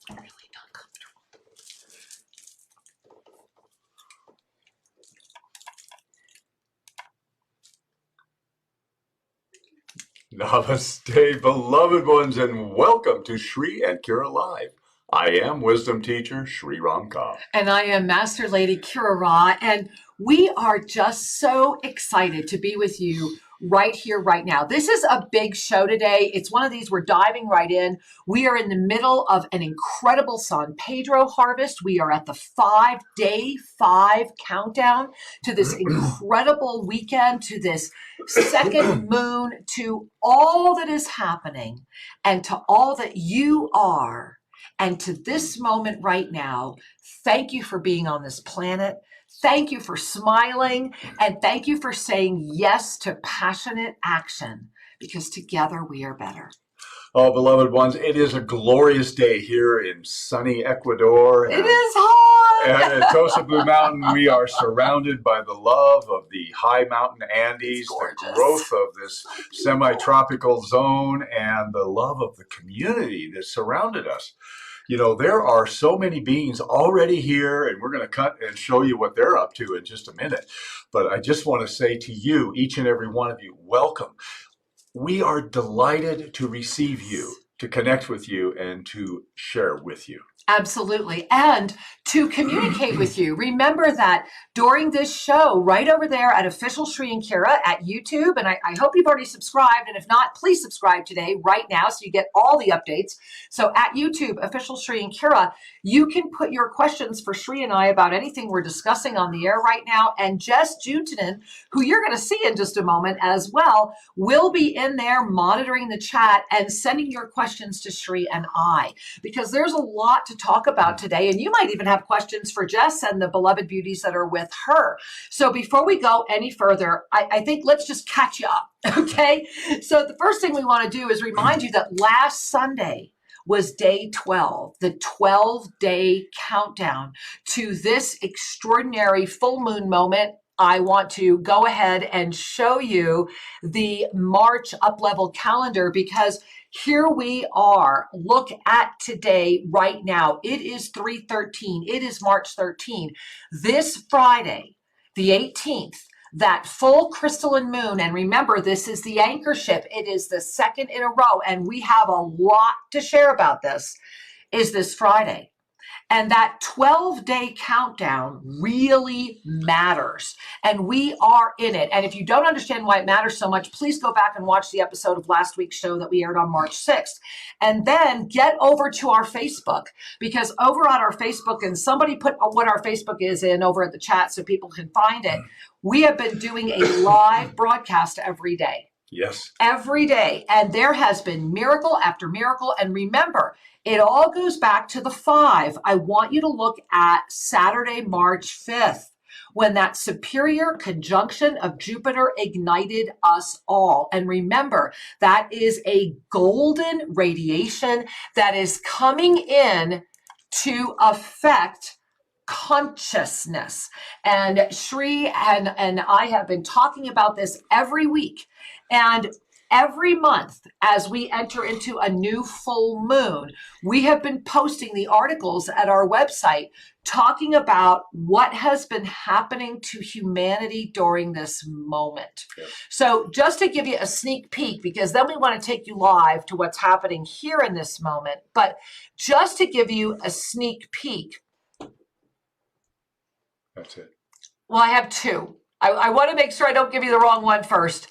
Really not comfortable. Namaste, beloved ones, and welcome to Shri and Kira Live. I am wisdom teacher Shri Ramka. And I am Master Lady Kira Ra, and we are just so excited to be with you right here, right now. This is a big show today. It's one of these, we're diving right in. We are in the middle of an incredible San Pedro harvest. We are at the day 5 countdown to this incredible weekend, to this second moon, to all that is happening and to all that you are. And to this moment right now, thank you for being on this planet. Thank you for smiling, and thank you for saying yes to passionate action, because together we are better. Oh, beloved ones, it is a glorious day here in sunny Ecuador. It is hot! And at Tosa Blue Mountain, we are surrounded by the love of the high mountain Andes, the growth of this semi-tropical zone, and the love of the community that surrounded us. You know, there are so many beings already here, and we're going to cut and show you what they're up to in just a minute. But I just want to say to you, each and every one of you, welcome. We are delighted to receive you, to connect with you, and to share with you. Absolutely. And to communicate with you. Remember that during this show, right over there at Official Shri and Kira at YouTube, and I hope you've already subscribed, and if not, please subscribe today, right now, so you get all the updates. So at YouTube, Official Shri and Kira, you can put your questions for Shri and I about anything we're discussing on the air right now, and Jess Juntanen, who you're going to see in just a moment as well, will be in there monitoring the chat and sending your questions to Shri and I, because there's a lot to talk about today, and you might even have questions for Jess and the beloved beauties that are with her. So before we go any further, I think let's just catch you up, okay? So the first thing we want to do is remind you that last Sunday was day 12, the 12-day countdown to this extraordinary full moon moment. I want to go ahead and show you the March up-level calendar, because here we are. Look at today right now. It is 3/13. It is March 13. This Friday, the 18th, that full crystalline moon, and remember, this is the anchor ship. It is the second in a row, and we have a lot to share about this, is this Friday. And that 12-day countdown really matters. And we are in it. And if you don't understand why it matters so much, please go back and watch the episode of last week's show that we aired on March 6th. And then get over to our Facebook, because over on our Facebook, and somebody put what our Facebook is in over at the chat so people can find it, we have been doing a live broadcast every day. Yes. Every day. And there has been miracle after miracle. And remember, it all goes back to the 5. I want you to look at Saturday, March 5th, when that superior conjunction of Jupiter ignited us all. And remember, that is a golden radiation that is coming in to affect consciousness. And Shri and I have been talking about this every week. And every month, as we enter into a new full moon, we have been posting the articles at our website talking about what has been happening to humanity during this moment. Yes. So just to give you a sneak peek, because then we want to take you live to what's happening here in this moment, but just to give you a sneak peek. That's it. Well, I have 2. I want to make sure I don't give you the wrong one first.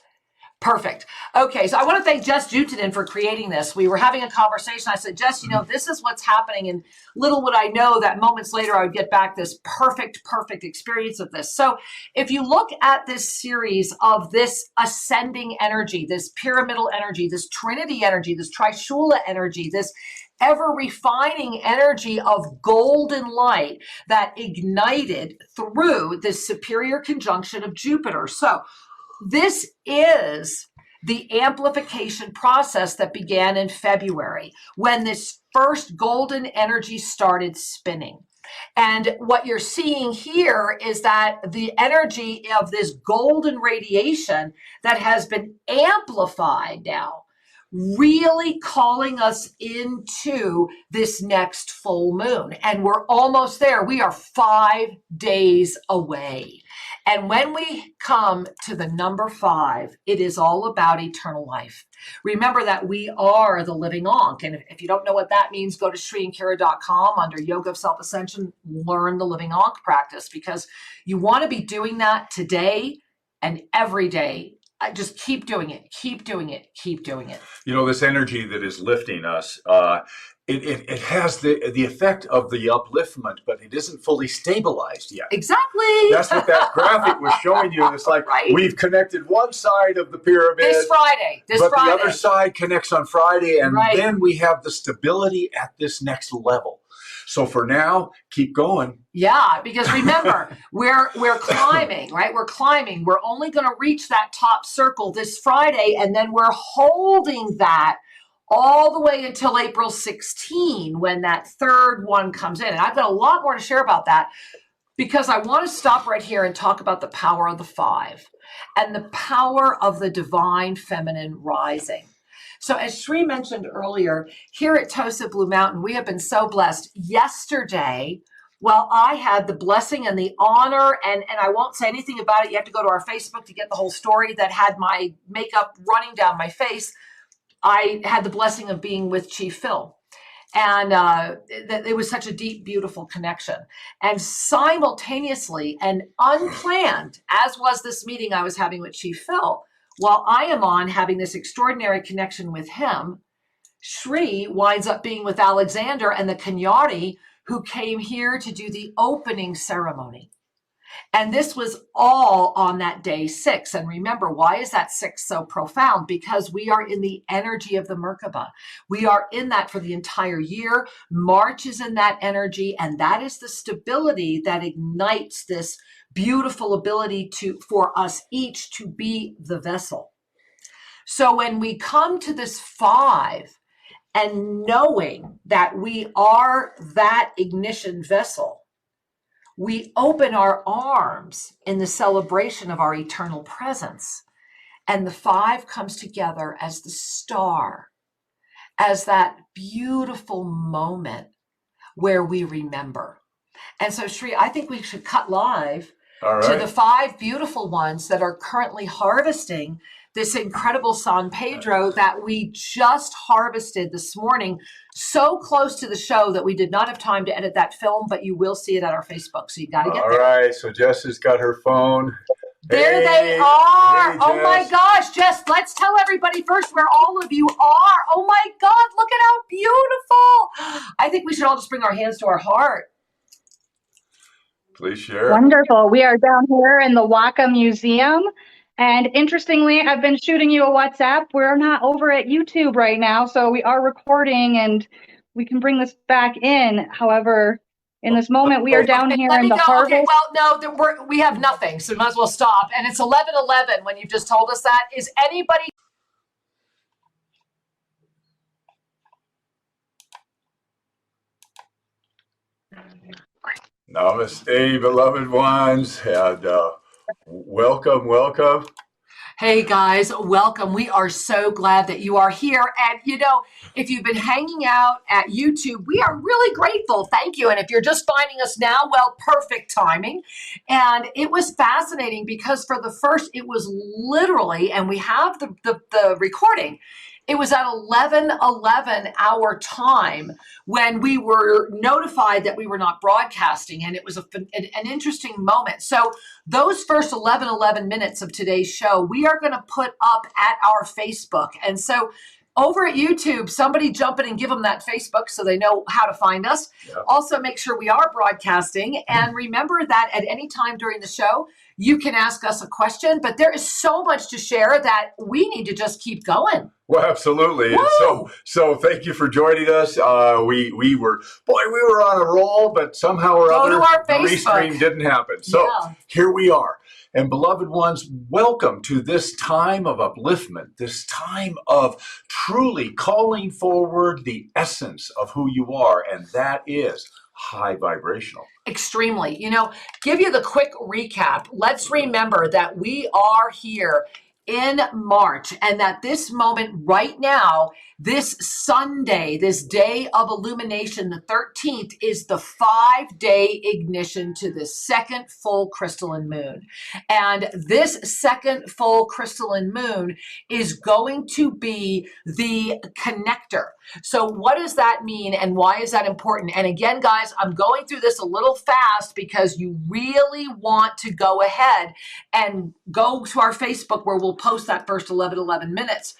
Perfect. Okay, so I want to thank Jess Juntanen for creating this. We were having a conversation. I said, Jess, you know, this is what's happening. And little would I know that moments later I would get back this perfect experience of this. So if you look at this series of this ascending energy, this pyramidal energy, this trinity energy, this trishula energy, this ever-refining energy of golden light that ignited through this superior conjunction of Jupiter. So this is the amplification process that began in February, when this first golden energy started spinning. And what you're seeing here is that the energy of this golden radiation that has been amplified now really calling us into this next full moon. And we're almost there. We are 5 days away. And when we come to the number 5, it is all about eternal life. Remember that we are the living Ankh. And if you don't know what that means, go to SriandKira.com under Yoga of Self-Ascension, learn the living Ankh practice, because you want to be doing that today and every day. Just keep doing it, keep doing it, keep doing it. You know, this energy that is lifting us, it has the effect of the upliftment, but it isn't fully stabilized yet. Exactly. That's what that graphic was showing you. It's like we've connected one side of the pyramid this Friday, but the other side connects on Friday, and then we have the stability at this next level. So for now, keep going. Yeah, because remember, we're climbing, right? We're climbing. We're only going to reach that top circle this Friday, and then we're holding that all the way until April 16, when that third one comes in. And I've got a lot more to share about that, because I want to stop right here and talk about the power of the 5 and the power of the divine feminine rising. So as Sri mentioned earlier, here at Tosa Blue Mountain, we have been so blessed. Yesterday, well, I had the blessing and the honor, and I won't say anything about it. You have to go to our Facebook to get the whole story, that had my makeup running down my face. I had the blessing of being with Chief Phil. And it was such a deep, beautiful connection. And simultaneously and unplanned, as was this meeting I was having with Chief Phil, while I am on having this extraordinary connection with him, Sri winds up being with Alexander and the Kenyari, who came here to do the opening ceremony. And this was all on that day 6. And remember, why is that 6 so profound? Because we are in the energy of the Merkaba. We are in that for the entire year. March is in that energy, and that is the stability that ignites this beautiful ability for us each to be the vessel. So when we come to this 5, and knowing that we are that ignition vessel, we open our arms in the celebration of our eternal presence. And the 5 comes together as the star, as that beautiful moment where we remember. And so, Sri, I think we should cut live to the 5 beautiful ones that are currently harvesting this incredible San Pedro that we just harvested this morning, so close to the show that we did not have time to edit that film, but you will see it at our Facebook, so you got to get there. All right, so Jess has got her phone. There they are. Oh my gosh, Jess, let's tell everybody first where all of you are. Oh my God, look at how beautiful. I think we should all just bring our hands to our heart. Please share. Wonderful. We are down here in the Waka Museum. And interestingly, I've been shooting you a WhatsApp. We're not over at YouTube right now, so we are recording and we can bring this back in. However, in this moment, we are down here in the harvest. Okay, well, no, we have nothing, so we might as well stop. And it's 11:11 when you've just told us that. Is anybody... Namaste, beloved ones, and welcome. Hey guys, welcome. We are so glad that you are here. And you know, if you've been hanging out at YouTube, we are really grateful. Thank you. And if you're just finding us now, well, perfect timing. And it was fascinating because for the first, it was literally, and we have the recording, it was at 11:11 our time when we were notified that we were not broadcasting, and it was an interesting moment. So those first 11 minutes of today's show, we are going to put up at our Facebook. And so over at YouTube, somebody jump in and give them that Facebook so they know how to find us. Yeah. Also, make sure we are broadcasting. And remember that at any time during the show, you can ask us a question, but there is so much to share that we need to just keep going. Well, absolutely. So thank you for joining us. We were on a roll, but somehow or other, the restream didn't happen. So Here we are. And beloved ones, welcome to this time of upliftment, this time of truly calling forward the essence of who you are, and that is high vibrational. Extremely. You know, give you the quick recap. Let's remember that we are here in March, and that this moment right now, this Sunday, this day of illumination, the 13th, is the 5-day ignition to the second full crystalline moon. And this second full crystalline moon is going to be the connector. So what does that mean and why is that important? And again, guys, I'm going through this a little fast because you really want to go ahead and go to our Facebook where we'll post that first 11 minutes.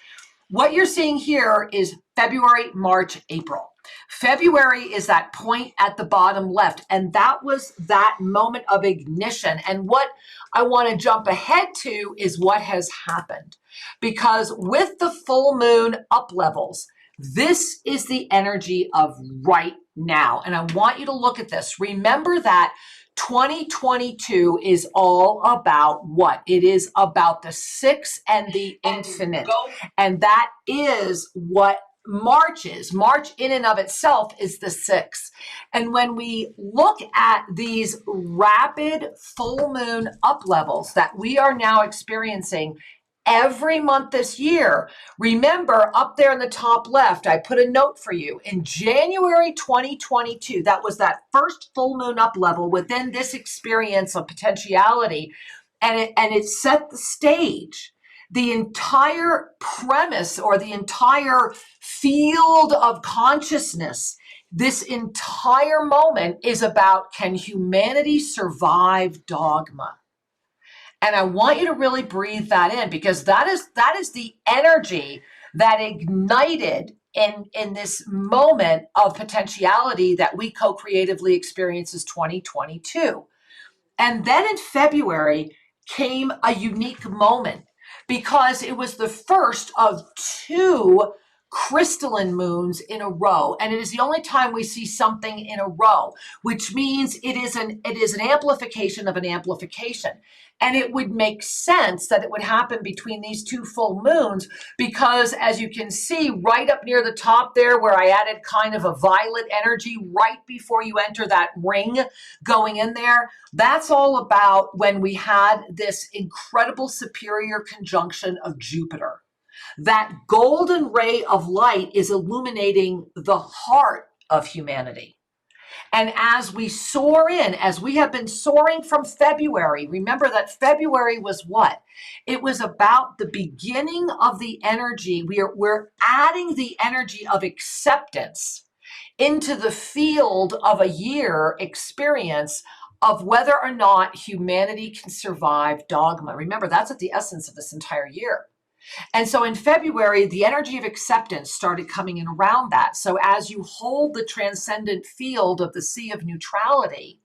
What you're seeing here is February, March, April. February is that point at the bottom left, and that was that moment of ignition. And what I want to jump ahead to is what has happened. Because with the full moon up levels, this is the energy of right now. And I want you to look at this. Remember that 2022 is all about what? It is about the 6 and the infinite. And that is what March is. March in and of itself is the 6. And when we look at these rapid full moon up levels that we are now experiencing every month this year, remember up there in the top left, I put a note for you. In January 2022, that was that first full moon up level within this experience of potentiality, and it set the stage. The entire premise or the entire field of consciousness, this entire moment is about, can humanity survive dogma? And I want you to really breathe that in, because that is the energy that ignited in this moment of potentiality that we co-creatively experience as 2022. And then in February came a unique moment, because it was the first of 2 crystalline moons in a row, and it is the only time we see something in a row, which means it is an amplification of an amplification. And it would make sense that it would happen between these 2 full moons, because as you can see right up near the top there where I added kind of a violet energy right before you enter that ring going in there, that's all about when we had this incredible superior conjunction of Jupiter. That golden ray of light is illuminating the heart of humanity. And as we soar in, as we have been soaring from February, remember that February was what? It was about the beginning of the energy. We're adding the energy of acceptance into the field of a year experience of whether or not humanity can survive dogma. Remember, that's at the essence of this entire year. And so in February, the energy of acceptance started coming in around that. So as you hold the transcendent field of the Sea of Neutrality,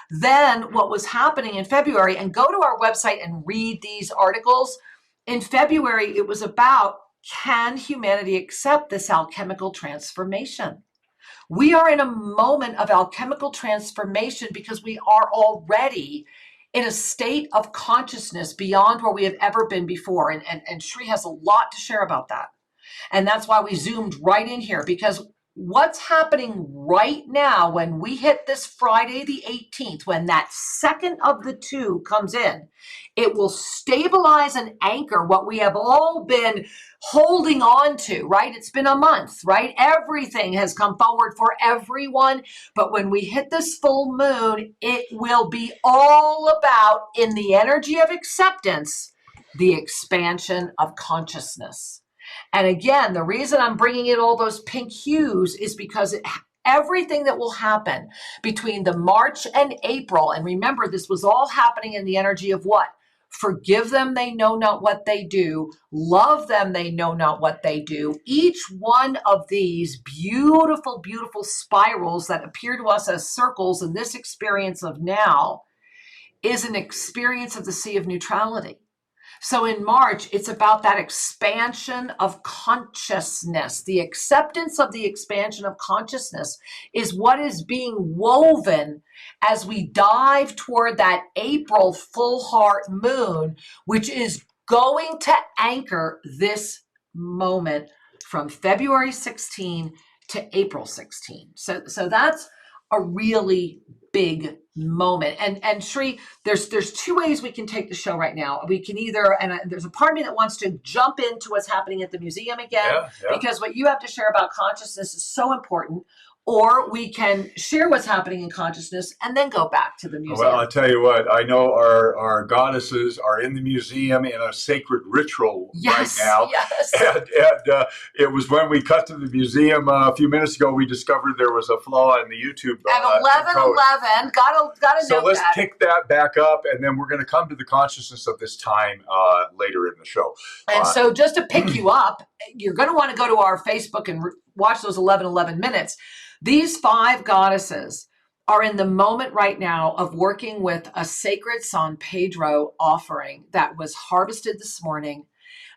then what was happening in February, and go to our website and read these articles. In February, it was about, can humanity accept this alchemical transformation? We are in a moment of alchemical transformation because we are already in a state of consciousness beyond where we have ever been before. And Shri has a lot to share about that. And that's why we zoomed right in here, because what's happening right now when we hit this Friday the 18th, when that second of the 2 comes in, it will stabilize and anchor what we have all been holding on to, right? It's been a month, right? Everything has come forward for everyone. But when we hit this full moon, it will be all about, in the energy of acceptance, the expansion of consciousness. And again, the reason I'm bringing in all those pink hues is because everything that will happen between the March and April, and remember, this was all happening in the energy of what? Forgive them, they know not what they do. Love them, they know not what they do. Each one of these beautiful, beautiful spirals that appear to us as circles in this experience of now is an experience of the Sea of Neutrality. So in March, it's about that expansion of consciousness. The acceptance of the expansion of consciousness is what is being woven as we dive toward that April full heart moon, which is going to anchor this moment from February 16 to April 16. So that's a really big moment. And Shri, there's two ways we can take the show right now. We can either, and there's a part of me that wants to jump into what's happening at the museum again, because what you have to share about consciousness is so important. Or we can share what's happening in consciousness and then go back to the museum. Well, I'll tell you what, I know our goddesses are in the museum in a sacred ritual right now. Yes. And it was when we cut to the museum a few minutes ago, we discovered there was a flaw in the YouTube. At 11:11, gotta so know let's that. pick that back up, and then we're going to come to the consciousness of this time later in the show. And so just to pick you up, you're going to want to go to our Facebook and watch those 11:11 minutes. These 5 goddesses are in the moment right now of working with a sacred San Pedro offering that was harvested this morning,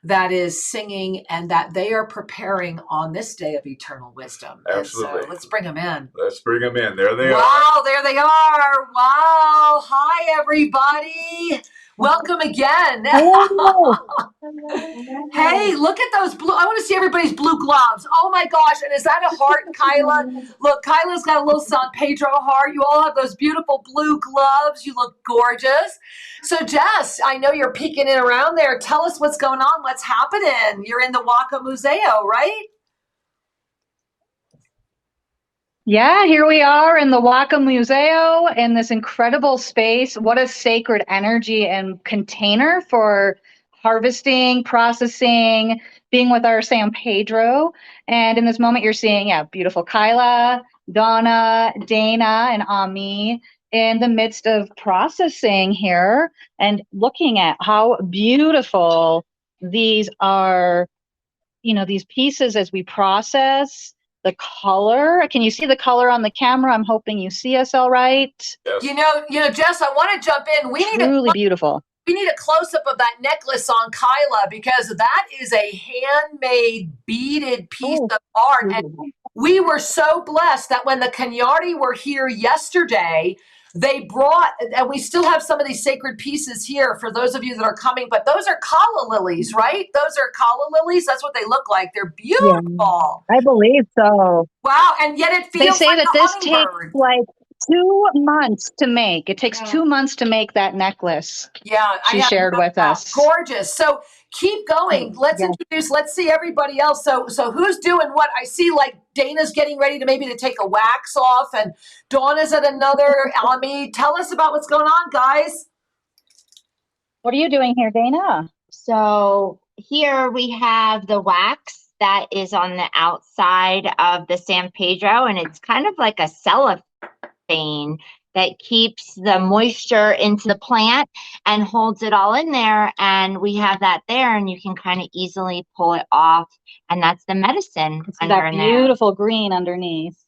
that is singing, and that they are preparing on this day of eternal wisdom. Absolutely. And so let's bring them in. Let's bring them in. There they are. Wow, there they are. Wow. Hi, everybody. Welcome again. Hey, look at those blue. I want to see everybody's blue gloves. Oh my gosh. And is that a heart, Kyla? Look, Kyla's got a little San Pedro heart. You all have those beautiful blue gloves. You look gorgeous. So Jess, I know you're peeking in around there. Tell us what's going on. What's happening? You're in the Waka Museo, right? Yeah, here we are in the Waka Museo in this incredible space. What a sacred energy and container for harvesting, processing, being with our San Pedro. And in this moment, you're seeing, beautiful Kyla, Donna, Dana, and Ami in the midst of processing here and looking at how beautiful these are, these pieces as we process. The color, can you see the color on the camera? I'm hoping you see us all right. Yes. You know, Jess, I want to jump in. Truly beautiful. We need a close-up of that necklace on Kyla, because that is a handmade beaded piece of art. And we were so blessed that when the Kanyari were here yesterday, they brought, and we still have some of these sacred pieces here for those of you that are coming, but those are kala lilies, right? Those are kala lilies. That's what they look like. They're beautiful. Yeah, I believe so. Wow. And yet it feels they say like that this takes like 2 months to make. It takes 2 months to make that necklace. Yeah. She shared with us. Gorgeous. So keep going. Let's introduce, let's see everybody else. So who's doing what? I see like Dana's getting ready to take a wax off, and Donna's at another. Ami, tell us about what's going on, guys. What are you doing here, Dana? So here we have the wax that is on the outside of the San Pedro, and it's kind of like a cellophane that keeps the moisture into the plant and holds it all in there. And we have that there, and you can kind of easily pull it off. And that's the medicine under that beautiful green underneath.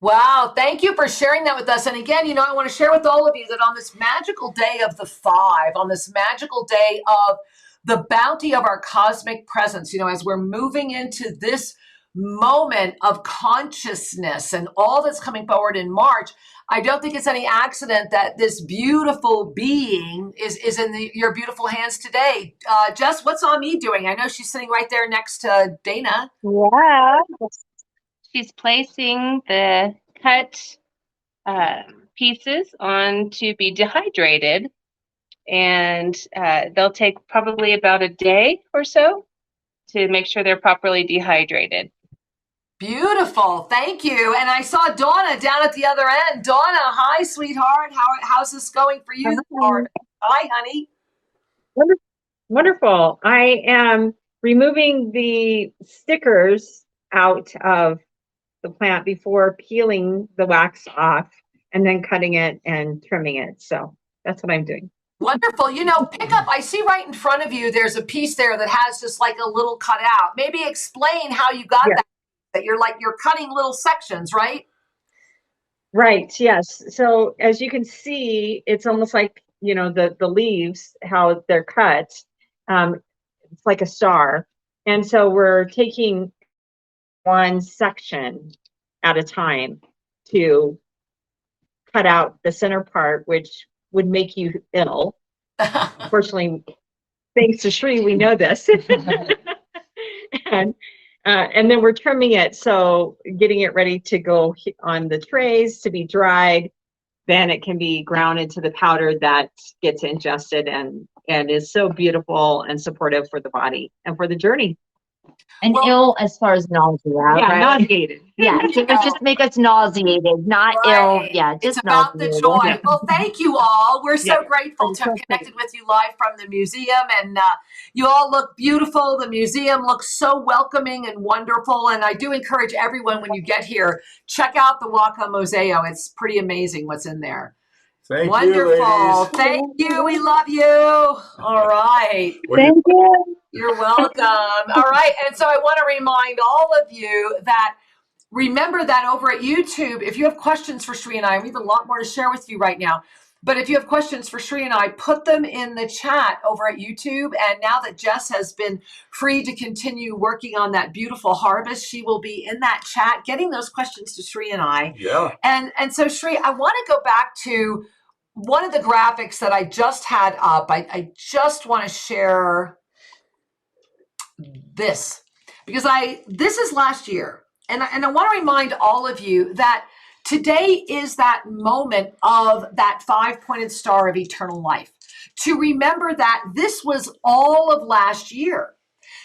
Wow. Thank you for sharing that with us. And again, I want to share with all of you that on this magical day of the 5, on this magical day of the bounty of our cosmic presence, as we're moving into this moment of consciousness and all that's coming forward in March, I don't think it's any accident that this beautiful being is in your beautiful hands today. Jess, what's Ami doing? I know she's sitting right there next to Dana. Yeah. She's placing the cut pieces on to be dehydrated, and they'll take probably about a day or so to make sure they're properly dehydrated. Beautiful. Thank you. And I saw Donna down at the other end. Donna, hi, sweetheart. How's this going for you? Hi, honey. Wonderful. I am removing the stickers out of the plant before peeling the wax off and then cutting it and trimming it. So that's what I'm doing. Wonderful. Pick up, I see right in front of you, there's a piece there that has just like a little cutout. Maybe explain how you got that you're cutting little sections, right? Right. Yes. So as you can see, it's almost like, the leaves, how they're cut. It's like a star. And so we're taking one section at a time to cut out the center part, which would make you ill. Fortunately, thanks to Shri, we know this. And then we're trimming it, so getting it ready to go on the trays to be dried. then it can be ground into the powder that gets ingested and is so beautiful and supportive for the body and for the journey. And ill as far as nausea, Yeah, right? nauseated. Yeah, it would just make us nauseated, not ill. Right. Yeah, It's just about the nauseated. joy. Yeah. Well, thank you all. We're so Yeah. grateful to have connected with you live from the museum. And you all look beautiful. The museum looks so welcoming and wonderful. And I do encourage everyone, when you get here, check out the Waka Museo. It's pretty amazing what's in there. Thank Wonderful. you, ladies. Thank you. We love you. All right. Thank you. You're welcome. All right. And so I want to remind all of you that remember that over at YouTube, if you have questions for Sri and I, we have a lot more to share with you right now. But if you have questions for Sri and I, put them in the chat over at YouTube. And now that Jess has been free to continue working on that beautiful harvest, she will be in that chat getting those questions to Sri and I. Yeah. And so, Sri, I want to go back to one of the graphics that I just had up. I just want to share this because this is last year. And I want to remind all of you that today is that moment of that 5-pointed star of eternal life. To remember that this was all of last year.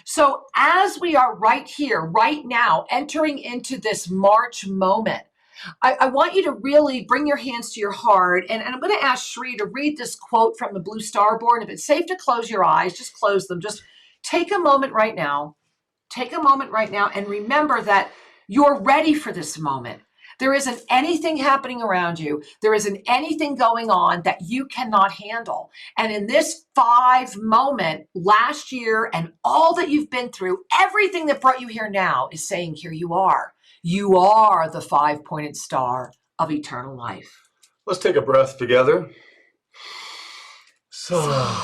So as we are right here, right now, entering into this March moment, I want you to really bring your hands to your heart. And I'm going to ask Sri to read this quote from the Blue Star Board. If it's safe to close your eyes, just close them. Just take a moment right now. Take a moment right now and remember that you're ready for this moment. There isn't anything happening around you. There isn't anything going on that you cannot handle. And in this 5 moment last year and all that you've been through, everything that brought you here now is saying, here you are. You are the 5-pointed star of eternal life. Let's take a breath together. So,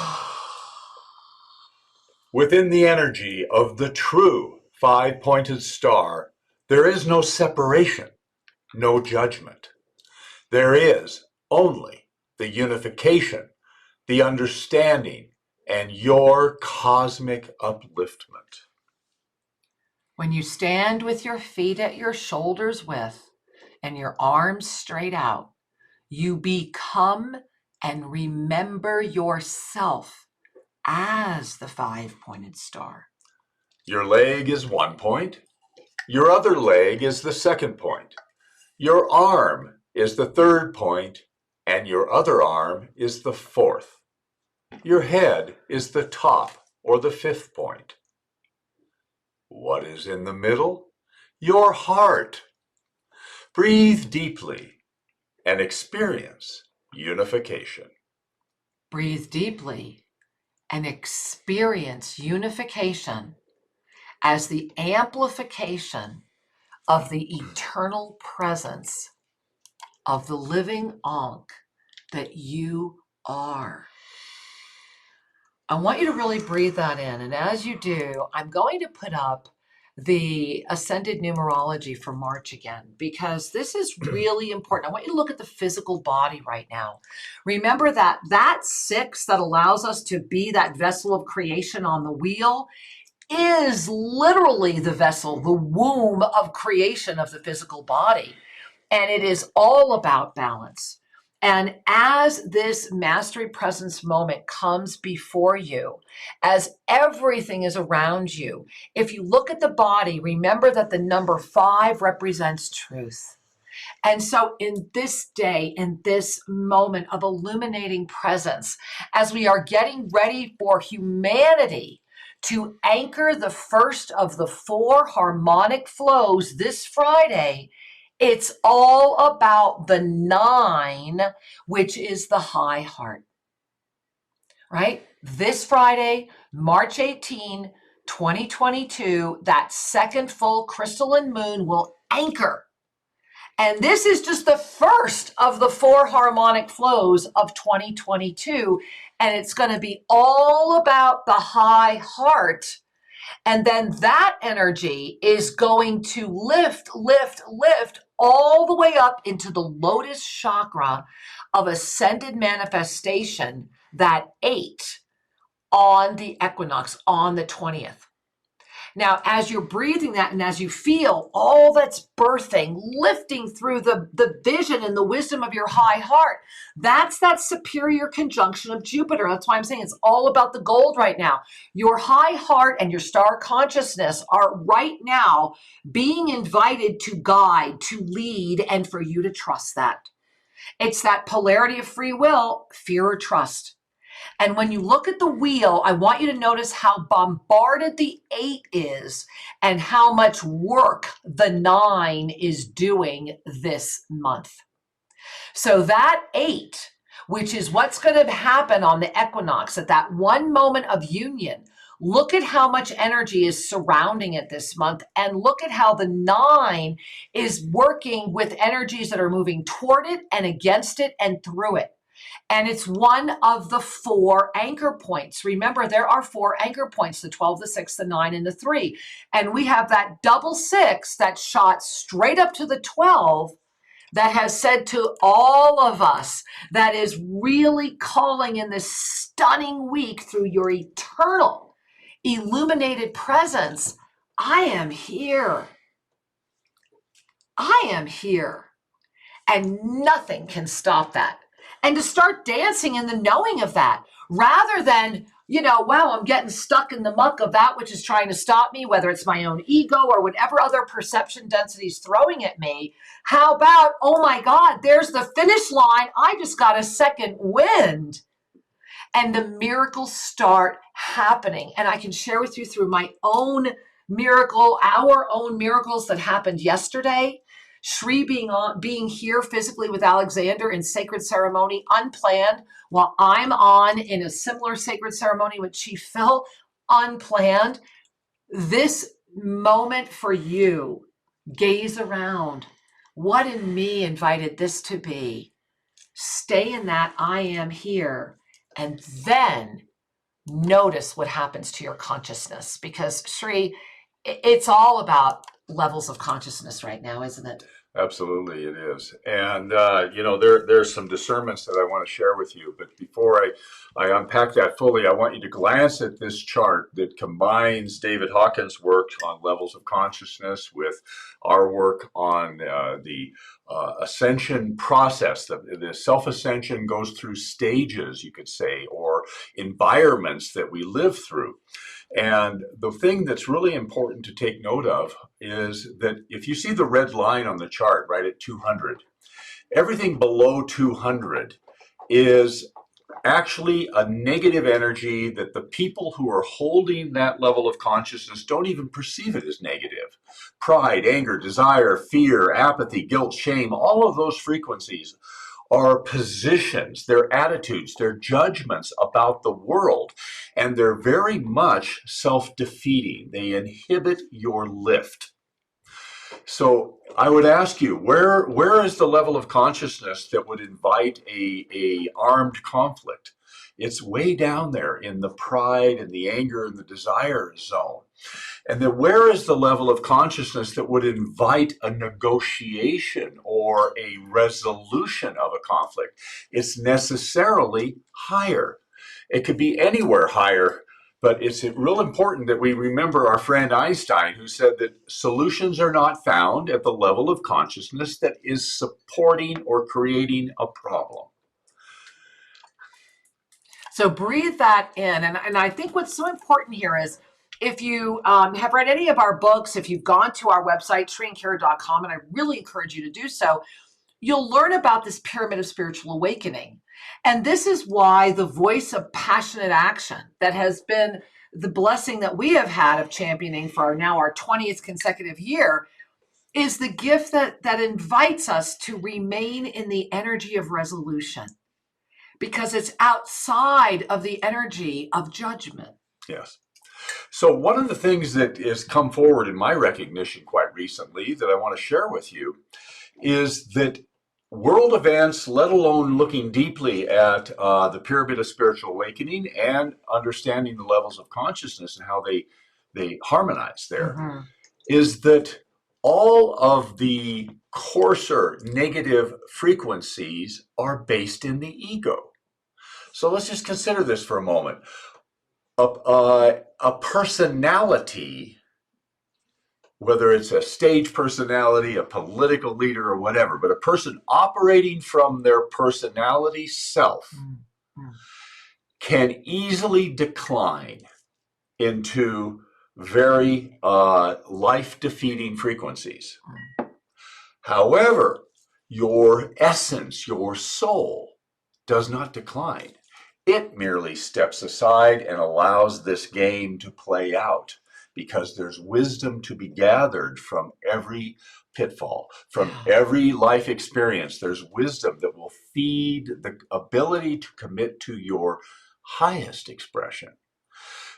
within the energy of the true 5-pointed star, there is no separation, no judgment. There is only the unification, the understanding, and your cosmic upliftment. When you stand with your feet at your shoulders width and your arms straight out, you become and remember yourself as the 5-pointed star. Your leg is 1 point. Your other leg is the 2nd point. Your arm is the 3rd point, and your other arm is the 4th. Your head is the top or the 5th point. What is in the middle? Your heart. Breathe deeply and experience unification. Breathe deeply and experience unification as the amplification of the eternal presence of the living Ankh that you are. I want you to really breathe that in. And as you do, I'm going to put up the Ascended Numerology for March again, because this is really important. I want you to look at the physical body right now. Remember that 6 that allows us to be that vessel of creation on the wheel is literally the vessel, the womb of creation of the physical body. And it is all about balance. And as this mastery presence moment comes before you, as everything is around you, if you look at the body, remember that the number 5 represents truth. And so in this day, in this moment of illuminating presence, as we are getting ready for humanity to anchor the first of the 4 harmonic flows this Friday, it's all about the 9, which is the high heart, right? This Friday, March 18, 2022, that 2nd full crystalline moon will anchor. And this is just the first of the 4 harmonic flows of 2022. And it's going to be all about the high heart. And then that energy is going to lift all the way up into the lotus chakra of ascended manifestation, that 8 on the equinox, on the 20th. Now, as you're breathing that and as you feel all that's birthing, lifting through the vision and the wisdom of your high heart, that's that superior conjunction of Jupiter. That's why I'm saying it's all about the gold right now. Your high heart and your star consciousness are right now being invited to guide, to lead, and for you to trust that. It's that polarity of free will, fear or trust. And when you look at the wheel, I want you to notice how bombarded the 8 is and how much work the 9 is doing this month. So that 8, which is what's going to happen on the equinox at that one moment of union, look at how much energy is surrounding it this month, and look at how the 9 is working with energies that are moving toward it and against it and through it. And it's one of the 4 anchor points. Remember, there are 4 anchor points, the 12, the 6, the 9, and the 3. And we have that double 6 that shot straight up to the 12 that has said to all of us, that is really calling in this stunning week through your eternal illuminated presence, I am here. I am here. And nothing can stop that. And to start dancing in the knowing of that, rather than, wow, I'm getting stuck in the muck of that which is trying to stop me, whether it's my own ego or whatever other perception density is throwing at me. How about, oh my God, there's the finish line. I just got a second wind. And the miracles start happening. And I can share with you through my own miracle, our own miracles that happened yesterday. Shri being here physically with Alexander in sacred ceremony, unplanned, while I'm on in a similar sacred ceremony with Chief Phil, unplanned. This moment for you, gaze around. What in me invited this to be? Stay in that I am here, and then notice what happens to your consciousness. Because Shri, it's all about levels of consciousness right now, isn't it? Absolutely, it is. And, there's some discernments that I want to share with you. But before I unpack that fully, I want you to glance at this chart that combines David Hawkins' work on levels of consciousness with our work on the ascension process. The self-ascension goes through stages, you could say, or environments that we live through. And the thing that's really important to take note of is that if you see the red line on the chart right at 200, everything below 200 is actually a negative energy that the people who are holding that level of consciousness don't even perceive it as negative. Pride, anger, desire, fear, apathy, guilt, shame, all of those frequencies are positions, their attitudes, their judgments about the world, and they're very much self-defeating. They inhibit your lift. So I would ask you, where is the level of consciousness that would invite a armed conflict? It's way down there in the pride and the anger and the desire zone. And then where is the level of consciousness that would invite a negotiation or a resolution of a conflict? It's necessarily higher. It could be anywhere higher, but it's real important that we remember our friend Einstein, who said that solutions are not found at the level of consciousness that is supporting or creating a problem. So breathe that in. And I think what's so important here is, if you have read any of our books, if you've gone to our website, shrinkara.com, and I really encourage you to do so, you'll learn about this pyramid of spiritual awakening. And this is why the voice of passionate action that has been the blessing that we have had of championing for our 20th consecutive year is the gift that invites us to remain in the energy of resolution, because it's outside of the energy of judgment. Yes. So one of the things that has come forward in my recognition quite recently that I want to share with you is that world events, let alone looking deeply at the pyramid of spiritual awakening and understanding the levels of consciousness and how they harmonize there, is that all of the coarser negative frequencies are based in the ego. So let's just consider this for a moment. A personality whether it's a stage personality, a political leader, or whatever, but a person operating from their personality self can easily decline into very life-defeating frequencies. However, your essence, your soul, does not decline. It merely steps aside and allows this game to play out, because there's wisdom to be gathered from every pitfall, from every life experience. There's wisdom that will feed the ability to commit to your highest expression.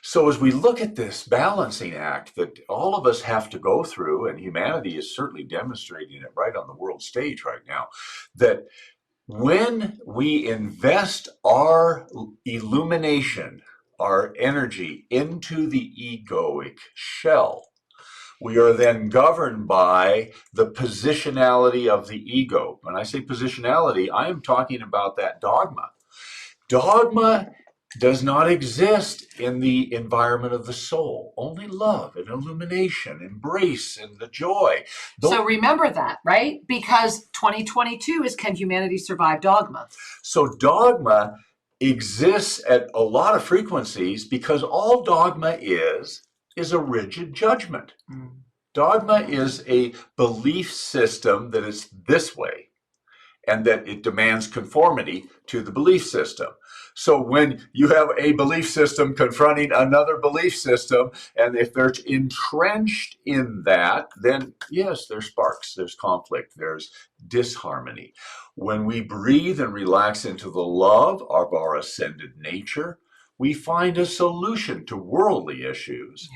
So as we look at this balancing act that all of us have to go through, and humanity is certainly demonstrating it right on the world stage right now, that when we invest our illumination, our energy into the egoic shell, we are then governed by the positionality of the ego. When I say positionality, I am talking about that dogma. Dogma does not exist in the environment of the soul. Only love and illumination, embrace, and the joy. So remember that, right? Because 2022 is Can Humanity Survive Dogma? So dogma exists at a lot of frequencies because all dogma is a rigid judgment. Dogma is a belief system that is this way, and that it demands conformity to the belief system. So when you have a belief system confronting another belief system, and if they're entrenched in that, then yes, there's sparks, there's conflict, there's disharmony. When we breathe and relax into the love of our ascended nature, we find a solution to worldly issues.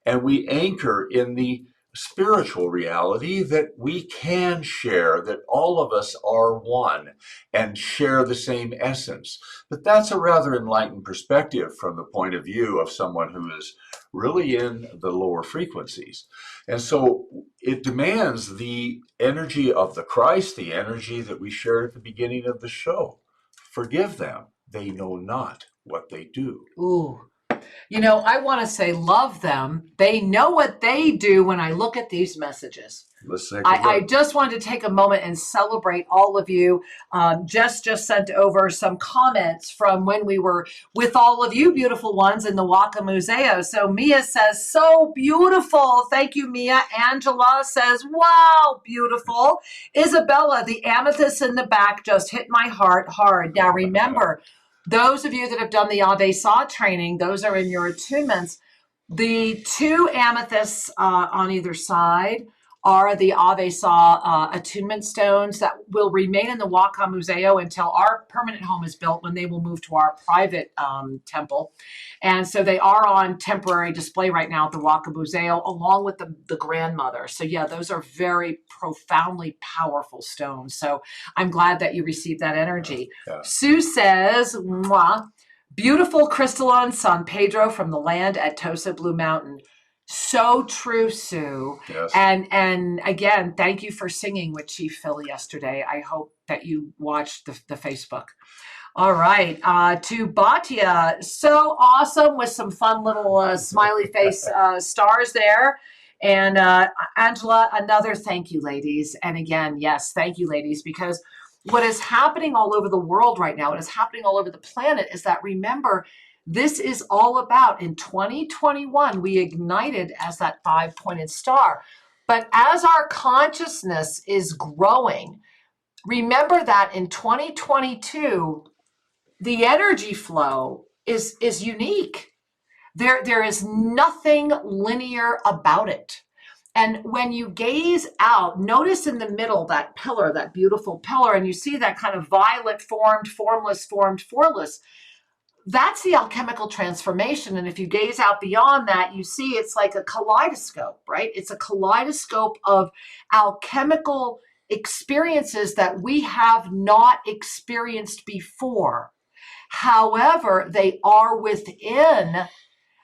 And we anchor in the spiritual reality that we can share, that all of us are one and share the same essence. But that's a rather enlightened perspective from the point of view of someone who is really in the lower frequencies. And so it demands the energy of the Christ, the energy that we shared at the beginning of the show. Forgive them. They know not what they do. Ooh. You know, I want to say love them. They know what they do when I look at these messages. I just wanted to take a moment and celebrate all of you. Just sent over some comments from when we were with all of you beautiful ones in the Waka Museo. So Mia says, so beautiful. Thank you, Mia. Angela says, wow, beautiful. Isabella, the amethyst in the back just hit my heart hard. Now remember, those of you that have done the Ave Sa training, those are in your attunements. The two amethysts on either side are the Ave Sa attunement stones that will remain in the Waka Museo until our permanent home is built, when they will move to our private temple. And so they are on temporary display right now at the Waka Museo, along with the grandmother. So yeah, those are very profoundly powerful stones. So I'm glad that you received that energy. Yeah. Sue says, mwah, beautiful crystalline San Pedro from the land at Tosa Blue Mountain. So true, Sue. Yes. And again, thank you for singing with Chief Phil yesterday. I hope that you watched the Facebook. All right. To Bhatia, so awesome with some fun little smiley face stars there. And Angela, another thank you, ladies. And again, yes, thank you, ladies, because what is happening all over the world right now, what is happening all over the planet is that, remember, this is all about, in 2021, we ignited as that 5-pointed star. But as our consciousness is growing, remember that in 2022, the energy flow is unique. There is nothing linear about it. And when you gaze out, notice in the middle, that pillar, that beautiful pillar, and you see that kind of violet formed, formless, formed, formless. That's the alchemical transformation. And if you gaze out beyond that, you see it's like a kaleidoscope, right? It's a kaleidoscope of alchemical experiences that we have not experienced before. However, they are within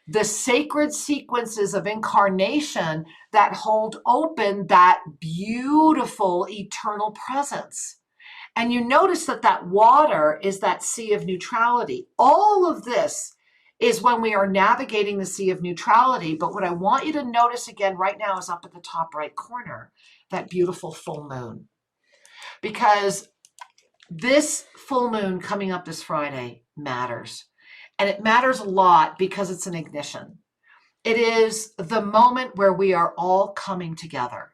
the sacred sequences of incarnation that hold open that beautiful eternal presence. And you notice that water is that sea of neutrality. All of this is when we are navigating the Sea of Neutrality. But what I want you to notice again right now is up at the top right corner, that beautiful full moon. Because this full moon coming up this Friday matters. And it matters a lot because it's an ignition. It is the moment where we are all coming together.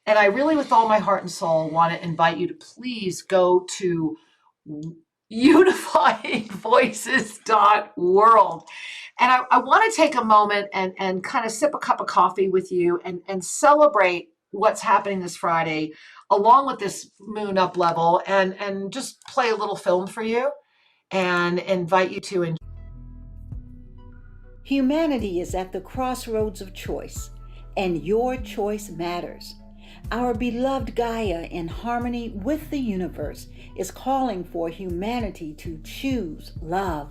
And I really, with all my heart and soul, want to invite you to please go to unifyingvoices.world. And I want to take a moment and kind of sip a cup of coffee with you and celebrate what's happening this Friday, along with this moon up level, and just play a little film for you and invite you to enjoy. Humanity is at the crossroads of choice, and your choice matters. Our beloved Gaia, in harmony with the universe, is calling for humanity to choose love.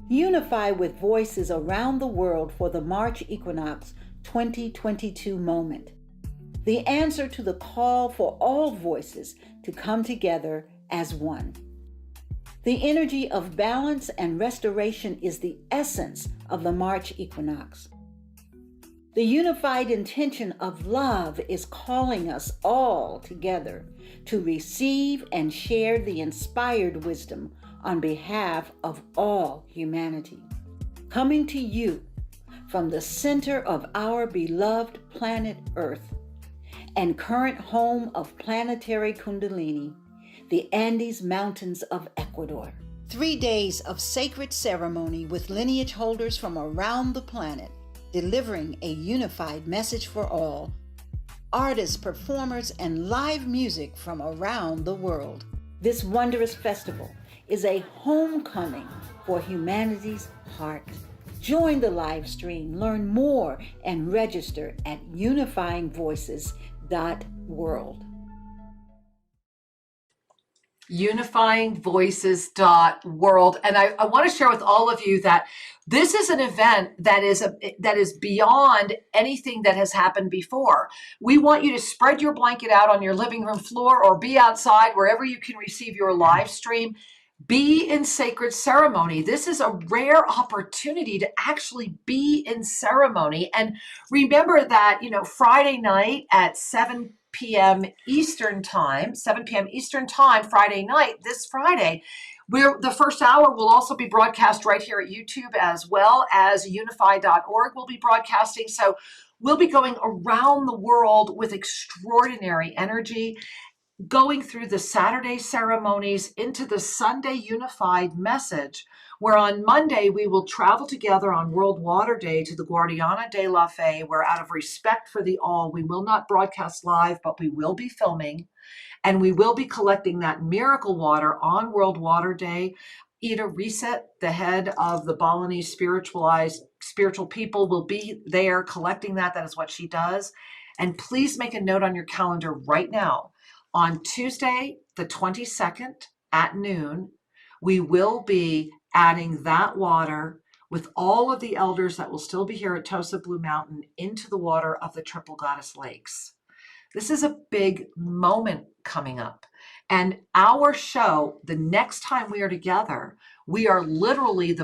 Unify with voices around the world for the March Equinox 2022 moment. The answer to the call for all voices to come together as one. The energy of balance and restoration is the essence of the March equinox. The unified intention of love is calling us all together to receive and share the inspired wisdom on behalf of all humanity. Coming to you from the center of our beloved planet Earth and current home of planetary Kundalini, the Andes Mountains of Ecuador. 3 days of sacred ceremony with lineage holders from around the planet, delivering a unified message for all. Artists, performers, and live music from around the world. This wondrous festival is a homecoming for humanity's heart. Join the live stream, learn more, and register at unifyingvoices.world. unifyingvoices.world. And I want to share with all of you that this is an event that is beyond anything that has happened before. We want you to spread your blanket out on your living room floor or be outside wherever you can receive your live stream. Be in sacred ceremony. This is a rare opportunity to actually be in ceremony. And remember that, Friday night at 7 p.m. Eastern time, Friday night, this Friday, the first hour will also be broadcast right here at YouTube, as well as unify.org will be broadcasting. So we'll be going around the world with extraordinary energy, going through the Saturday ceremonies into the Sunday unified message, where on Monday we will travel together on World Water Day to the Guardiana de la Fe, where out of respect for the all, we will not broadcast live, but we will be filming, and we will be collecting that miracle water on World Water Day. Ida Reset, the head of the Balinese spiritual people, will be there collecting that. That is what she does. And please make a note on your calendar right now. On Tuesday, the 22nd at noon, we will be adding that water with all of the elders that will still be here at Tosa Blue Mountain into the water of the Triple Goddess Lakes. This is a big moment coming up. And our show, the next time we are together, we are literally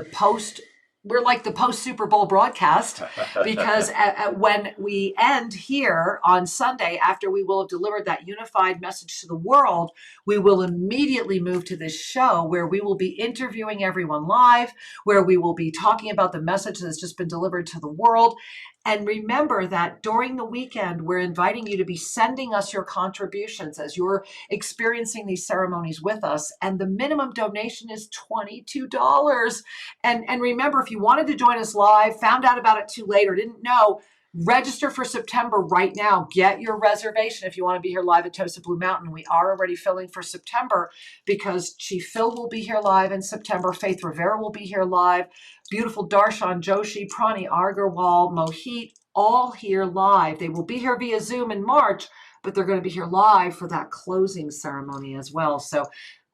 we're like the post Super Bowl broadcast, because when we end here on Sunday, after we will have delivered that unified message to the world, we will immediately move to this show where we will be interviewing everyone live, where we will be talking about the message that's just been delivered to the world. And remember that during the weekend, we're inviting you to be sending us your contributions as you're experiencing these ceremonies with us. And the minimum donation is $22. And remember, if you wanted to join us live, found out about it too late, or didn't know, register for September right now. Get your reservation if you want to be here live at Tosa Blue Mountain. We are already filling for September because Chief Phil will be here live in September. Faith Rivera will be here live. Beautiful Darshan Joshi, Prani Agarwal, Mohit, all here live. They will be here via Zoom in March, but they're going to be here live for that closing ceremony as well. So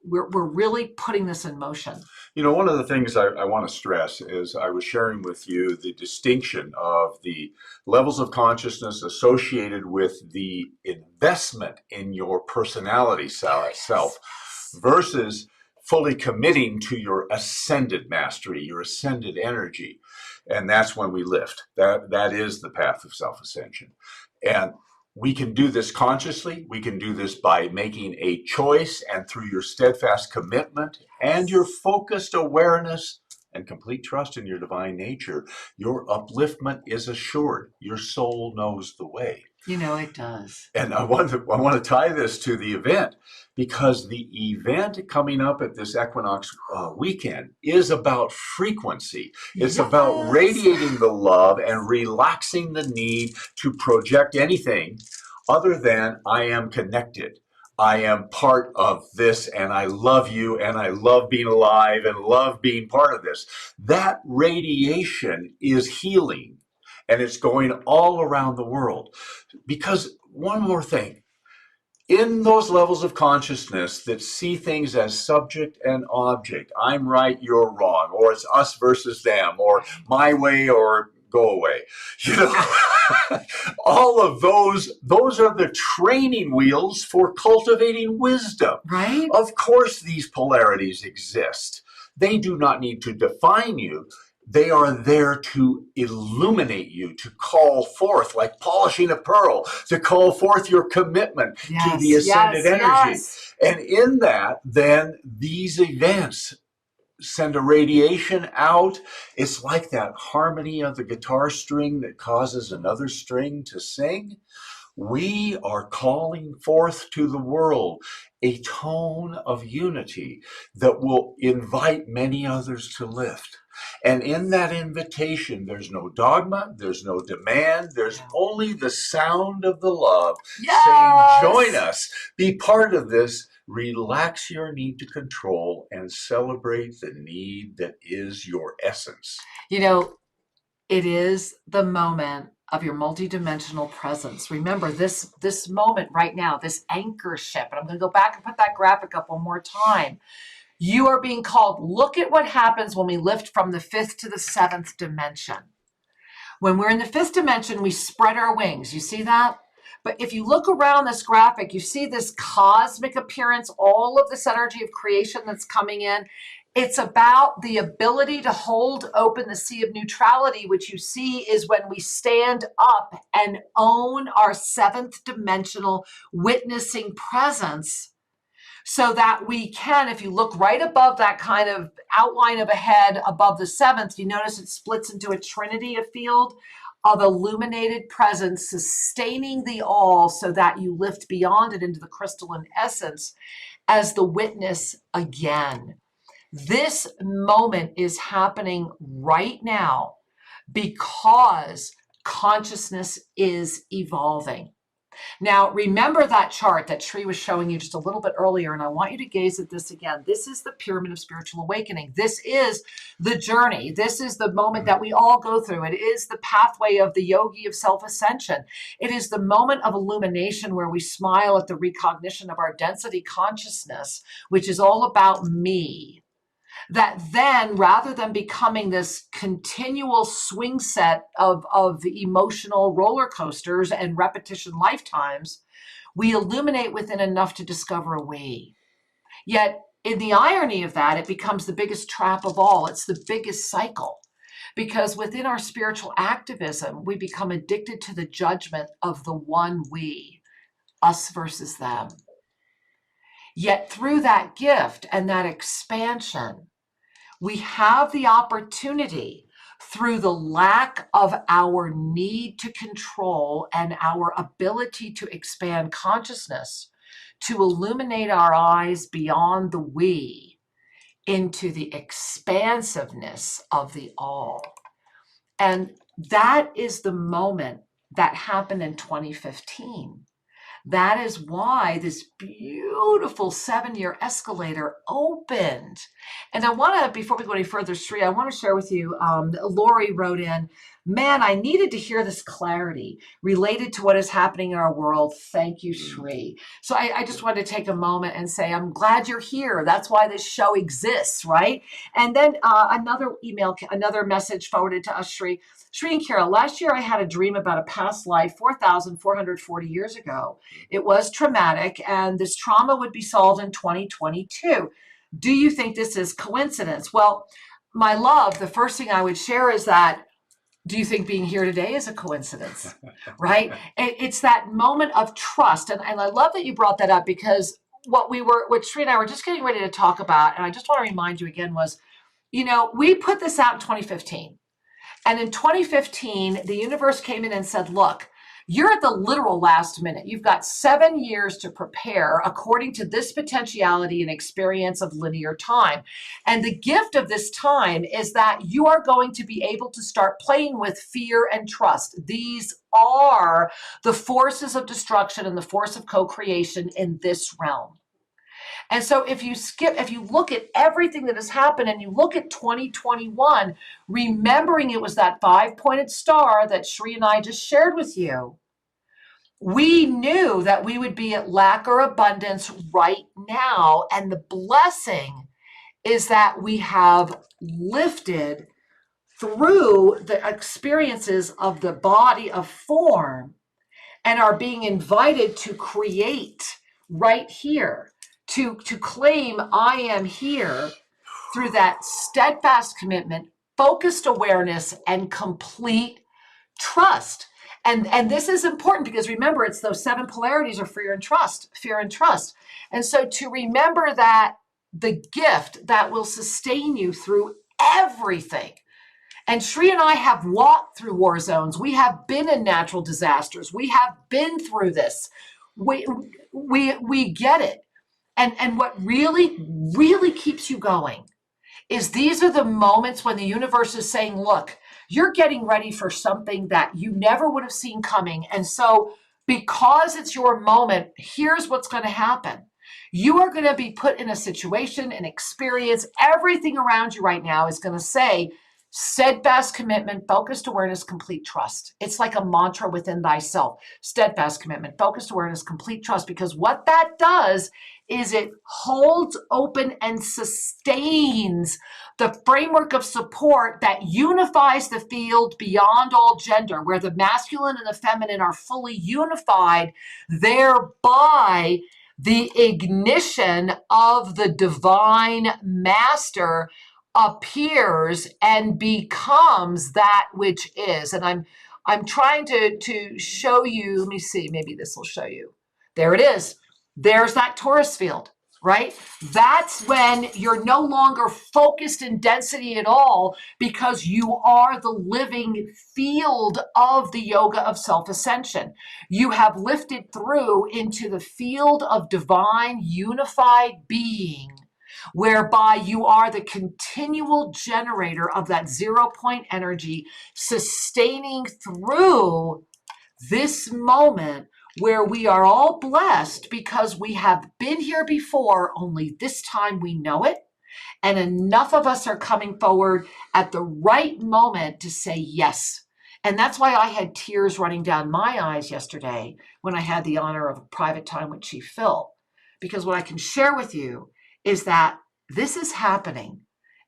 we're really putting this in motion. One of the things I want to stress is I was sharing with you the distinction of the levels of consciousness associated with the investment in your personality self versus fully committing to your ascended mastery, your ascended energy. And that's when we lift. That is the path of self-ascension. And we can do this consciously. We can do this by making a choice, and through your steadfast commitment and your focused awareness and complete trust in your divine nature, your upliftment is assured. Your soul knows the way. You know it does. And I want to tie this to the event, because the event coming up at this equinox weekend is about frequency. It's about radiating the love and relaxing the need to project anything other than I am connected. I am part of this, and I love you, and I love being alive, and love being part of this. That radiation is healing, and it's going all around the world. Because one more thing, in those levels of consciousness that see things as subject and object, I'm right, you're wrong, or it's us versus them, or my way or go away, you know, all of those are the training wheels for cultivating wisdom. Right? Of course, these polarities exist. They do not need to define you. They are there to illuminate you, to call forth, like polishing a pearl, to call forth your commitment to the ascended energy. Yes. And in that, then these events send a radiation out. It's like that harmony of the guitar string that causes another string to sing. We are calling forth to the world a tone of unity that will invite many others to lift. And in that invitation, there's no dogma, there's no demand, there's only the sound of the love saying, join us, be part of this, relax your need to control, and celebrate the need that is your essence. You know, it is the moment of your multidimensional presence. Remember this moment right now, this anchor ship, and I'm going to go back and put that graphic up one more time. You are being called. Look at what happens when we lift from the 5th to the 7th dimension. When we're in the 5th dimension, we spread our wings. You see that? But if you look around this graphic, you see this cosmic appearance, all of this energy of creation that's coming in. It's about the ability to hold open the Sea of Neutrality, which you see is when we stand up and own our 7th dimensional witnessing presence, so that we can, if you look right above that kind of outline of a head above the 7th, you notice it splits into a trinity, a field of illuminated presence, sustaining the all so that you lift beyond it into the crystalline essence as the witness again. This moment is happening right now because consciousness is evolving. Now, remember that chart that Sri was showing you just a little bit earlier, and I want you to gaze at this again. This is the pyramid of spiritual awakening. This is the journey. This is the moment that we all go through. It is the pathway of the Yogi of Self-Ascension. It is the moment of illumination where we smile at the recognition of our density consciousness, which is all about me. That then, rather than becoming this continual swing set of emotional roller coasters and repetition lifetimes, we illuminate within enough to discover a way. Yet, in the irony of that, it becomes the biggest trap of all. It's the biggest cycle. Because within our spiritual activism, we become addicted to the judgment of the one we, us versus them. Yet through that gift and that expansion, we have the opportunity, through the lack of our need to control and our ability to expand consciousness, to illuminate our eyes beyond the we into the expansiveness of the all. And that is the moment that happened in 2015. That is why this beautiful 7-year escalator opened. And I want to, before we go any further, Sri, I want to share with you, Lori wrote in, man, I needed to hear this clarity related to what is happening in our world. Thank you, Sri. So I just wanted to take a moment and say, I'm glad you're here. That's why this show exists, right? And then another message forwarded to us, Sri. Sri and Kara, last year I had a dream about a past life 4,440 years ago. It was traumatic, and this trauma would be solved in 2022. Do you think this is coincidence? Well, my love, the first thing I would share is that, do you think being here today is a coincidence? Right? It's that moment of trust. And I love that you brought that up, because what Sri and I were just getting ready to talk about, and I just want to remind you again, was, we put this out in 2015. And in 2015, the universe came in and said, look, you're at the literal last minute. You've got 7 years to prepare according to this potentiality and experience of linear time. And the gift of this time is that you are going to be able to start playing with fear and trust. These are the forces of destruction and the force of co-creation in this realm. And so if you look at everything that has happened and you look at 2021, remembering it was that 5-pointed star that Sri and I just shared with you, we knew that we would be at lack or abundance right now. And the blessing is that we have lifted through the experiences of the body of form and are being invited to create right here. To claim I am here through that steadfast commitment, focused awareness, and complete trust. And this is important because remember, it's those 7 polarities of fear and trust. And so to remember that the gift that will sustain you through everything. And Sri and I have walked through war zones. We have been in natural disasters. We have been through this. We get it. And what really, really keeps you going is these are the moments when the universe is saying, look, you're getting ready for something that you never would have seen coming. And so because it's your moment, here's what's going to happen. You are going to be put in a situation, an experience. Everything around you right now is going to say, steadfast commitment, focused awareness, complete trust. It's like a mantra within thyself. Steadfast commitment, focused awareness, complete trust. Because what that does is it holds open and sustains the framework of support that unifies the field beyond all gender, where the masculine and the feminine are fully unified, thereby the ignition of the divine master appears and becomes that which is. And I'm trying to show you, let me see, maybe this will show you. There it is. There's that Taurus field, right? That's when you're no longer focused in density at all, because you are the living field of the Yoga of Self-Ascension. You have lifted through into the field of divine unified being, whereby you are the continual generator of that 0-point energy, sustaining through this moment where we are all blessed because we have been here before, only this time we know it. And enough of us are coming forward at the right moment to say yes. And that's why I had tears running down my eyes yesterday when I had the honor of a private time with Chief Phil. Because what I can share with you is that this is happening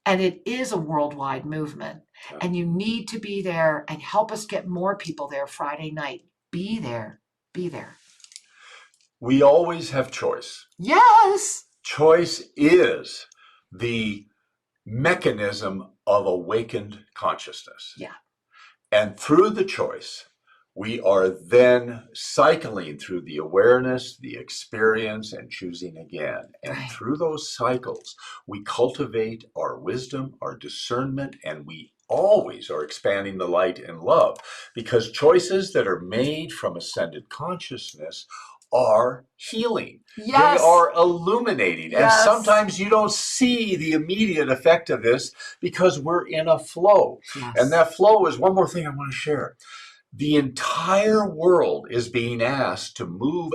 and it is a worldwide movement. And you need to be there and help us get more people there Friday night. Be there. Be there. We always have choice. Yes. Choice is the mechanism of awakened consciousness. Yeah. And through the choice, we are then cycling through the awareness, the experience, and choosing again. And Right. through those cycles, we cultivate our wisdom, our discernment, and we always are expanding the light and love, because choices that are made from ascended consciousness are healing. Yes. They are illuminating. Yes. And sometimes you don't see the immediate effect of this because we're in a flow. Yes. And that flow is one more thing I want to share. The entire world is being asked to move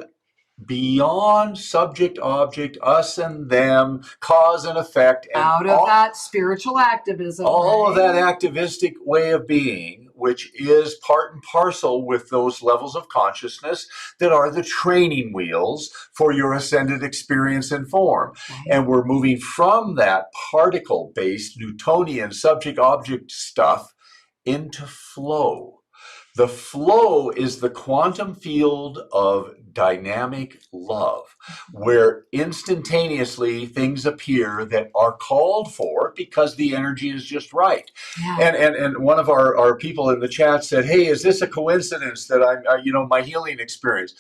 beyond subject, object, us and them, cause and effect. And out of that spiritual activism. all of right? that activistic way of being, which is part and parcel with those levels of consciousness that are the training wheels for your ascended experience and form. Right. And we're moving from that particle-based Newtonian subject-object stuff into flow. The flow is the quantum field of dynamic love, where instantaneously things appear that are called for because the energy is just right. Yeah. And one of our people in the chat said, hey, is this a coincidence that I'm, my healing experience?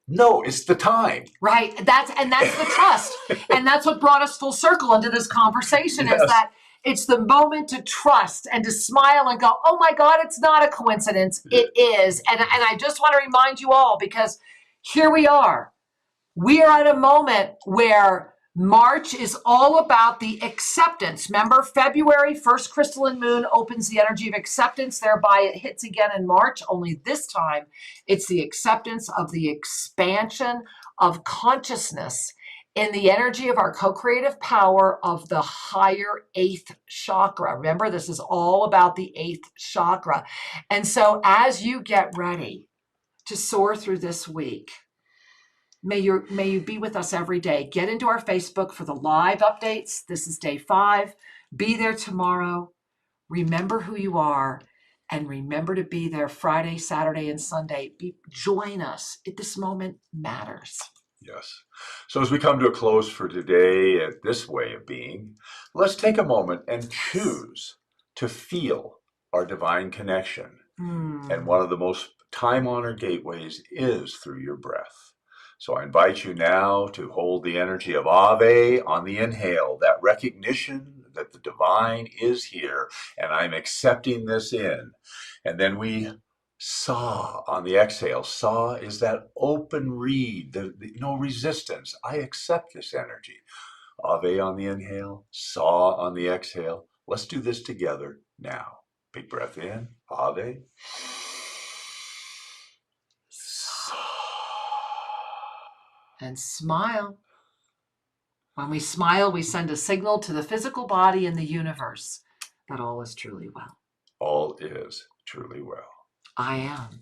No, it's the time. Right. That's the trust. And that's what brought us full circle into this conversation is that it's the moment to trust and to smile and go, oh my God, it's not a coincidence. It is. And I just want to remind you all, because here we are. We are at a moment where March is all about the acceptance. Remember, February, first crystalline moon opens the energy of acceptance. Thereby, it hits again in March. Only this time, it's the acceptance of the expansion of consciousness in the energy of our co-creative power of the higher 8th chakra. Remember, this is all about the 8th chakra. And so as you get ready to soar through this week, may you be with us every day. Get into our Facebook for the live updates. This is day 5. Be there tomorrow. Remember who you are. And remember to be there Friday, Saturday, and Sunday. Join us. This moment matters. Yes. So as we come to a close for today at this way of being, let's take a moment and choose to feel our divine connection. And one of the most time-honored gateways is through your breath. So I invite you now to hold the energy of Ave on the inhale, that recognition that the divine is here, and I'm accepting this in. And then we Saw on the exhale. Saw is that open reed, no resistance. I accept this energy. Ave on the inhale, Saw on the exhale. Let's do this together now. Big breath in, Ave. And smile. When we smile, we send a signal to the physical body and the universe that all is truly well. All is truly well. I am.